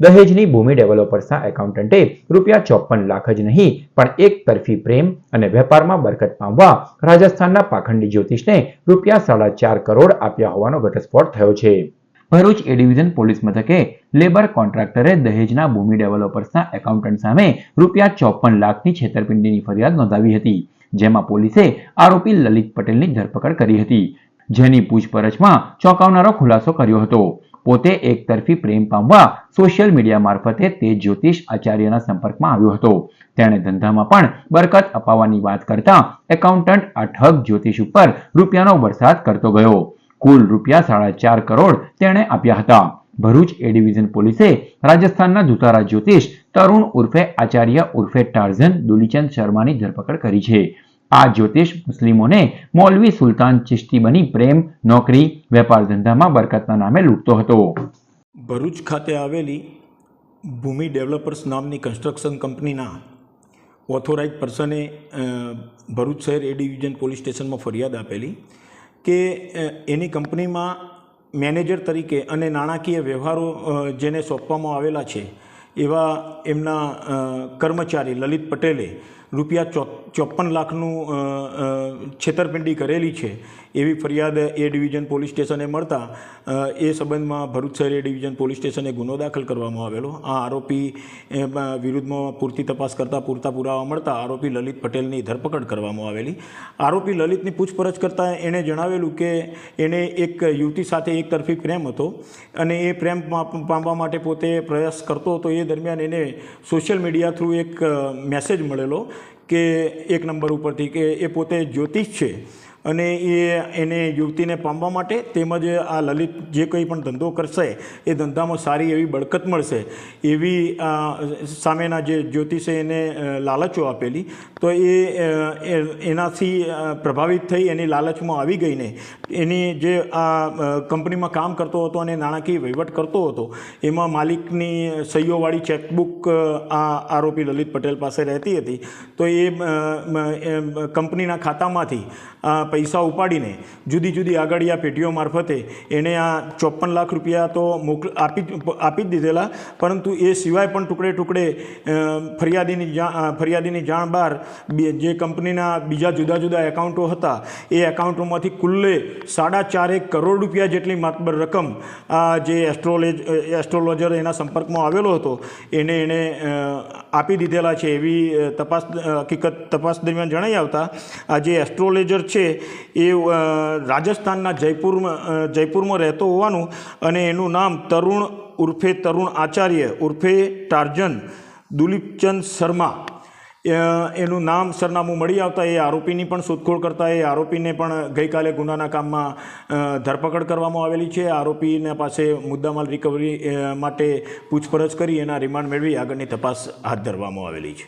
દહેજની ભૂમિ ડેવલપર્સના એકાઉન્ટન્ટે ₹54 લાખ જ નહીં પણ એક તરફી પ્રેમ અને વેપારમાં બરકત પામવા રાજસ્થાનના પાખંડી જ્યોતિષને ₹4.5 કરોડ આપ્યા હોવાનો ઘટસ્ફોટ થયો છે। ભરૂચ એ ડિવિઝન પોલીસ મથકે લેબર કોન્ટ્રાક્ટરે દહેજના ભૂમિ ડેવલપર્સના એકાઉન્ટન્ટ સામે ₹54 લાખની છેતરપિંડીની ફરિયાદ નોંધાવી હતી, જેમાં પોલીસે આરોપી લલિત પટેલની ધરપકડ કરી હતી, જેની પૂછપરછમાં ચોંકાવનારો ખુલાસો કર્યો હતો। પોતે એક તરફી પ્રેમ પામવા સોશિયલ મીડિયા મારફતે તે જ્યોતિષ આચાર્યના સંપર્કમાં આવ્યો હતો। તેણે ધંધામાં પણ બરકત અપાવવાની વાત કરતા એકાઉન્ટન્ટ આ ઠગ જ્યોતિષ ઉપર રૂપિયાનો વરસાદ કરતો ગયો। કુલ ₹4.5 કરોડ તેણે આપ્યા હતા। ભરૂચ એ ડિવિઝન પોલીસે રાજસ્થાનના દુતારા જ્યોતિષ તરુણ ઉર્ફે આચાર્ય ઉર્ફે ટાર્ઝન દુલીચંદ શર્માની ધરપકડ કરી છે। આ જ્યોતિષ મુસ્લિમોને મૌલવી સુલતાન ચિશ્તી બની પ્રેમ, નોકરી, વેપાર ધંધામાં બરકતના નામે લૂંટતો હતો। ભરૂચ ખાતે આવેલી ભૂમિ ડેવલપર્સ નામની કન્સ્ટ્રક્શન કંપનીના ઓથોરાઇઝ પર્સને ભરૂચ શહેર એ ડિવિઝન પોલીસ સ્ટેશનમાં ફરિયાદ આપેલી કે એની કંપનીમાં મેનેજર તરીકે અને નાણાકીય વ્યવહારો જેને સોંપવામાં આવેલા છે એવા એમના કર્મચારી લલિત પટેલે ₹54 લાખનું છેતરપિંડી કરેલી છે એવી ફરિયાદ એ ડિવિઝન પોલીસ સ્ટેશને મળતા એ સંબંધમાં ભરૂચ શહેર એ ડિવિઝન પોલીસ સ્ટેશને ગુનો દાખલ કરવામાં આવેલો। આ આરોપી વિરુદ્ધમાં પૂરતી તપાસ કરતાં પૂરતા પુરાવા મળતા આરોપી લલિત પટેલની ધરપકડ કરવામાં આવેલી। આરોપી લલિતની પૂછપરછ કરતાં એણે જણાવેલું કે એણે એક યુવતી સાથે એક તરફી પ્રેમ હતો અને એ પ્રેમ પામવા માટે પોતે પ્રયાસ કરતો હતો। એ દરમિયાન એને સોશિયલ મીડિયા થ્રુ એક મેસેજ મળેલો કે એક નંબર ઉપરથી કે એ પોતે જ્યોતિષ છે અને એને યુવતીને પામવા માટે તેમજ આ લલિત જે કંઈ પણ ધંધો કરશે એ ધંધામાં સારી એવી બળકત મળશે એવી સામેના જે જ્યોતિષે એને લાલચો આપેલી। તો એનાથી પ્રભાવિત થઈ એની લાલચમાં આવી ગઈને એની જે આ કંપનીમાં કામ કરતો હતો અને નાણાકીય વહીવટ કરતો હતો એમાં માલિકની સહીઓવાળી ચેકબુક આ આરોપી લલિત પટેલ પાસે રહેતી હતી। તો એ કંપનીના ખાતામાંથી પૈસા ઉપાડીને જુદી જુદી આગળિયા પેઢીઓ મારફતે એણે આ ₹54 લાખ તો આપી જ દીધેલા, પરંતુ એ સિવાય પણ ટુકડે ટુકડે ફરિયાદીની જાણ બહાર જે કંપનીના બીજા જુદા જુદા એકાઉન્ટો હતા એ એકાઉન્ટોમાંથી કુલ્લે ₹4.5 કરોડ જેટલી માતબર રકમ આ જે એસ્ટ્રોલોજર એના સંપર્કમાં આવેલો હતો એણે આપી દીધેલા છે એવી હકીકત તપાસ દરમિયાન જણાઈ આવતા આ જે એસ્ટ્રોલોજર છે એ રાજસ્થાનના જયપુરમાં રહેતો હોવાનું અને એનું નામ તરુણ આચાર્ય ઉર્ફે ટાર્ઝન દુલીપચંદ શર્મા એનું નામ સરનામું મળી આવતા એ આરોપીની પણ શોધખોળ કરતા એ આરોપીને પણ ગઈકાલે ગુનાના કામમાં ધરપકડ કરવામાં આવેલી છે। આરોપીના પાસે મુદ્દામાલ રિકવરી માટે પૂછપરછ કરી એના રિમાન્ડ મેળવી આગળની તપાસ હાથ ધરવામાં આવેલી છે।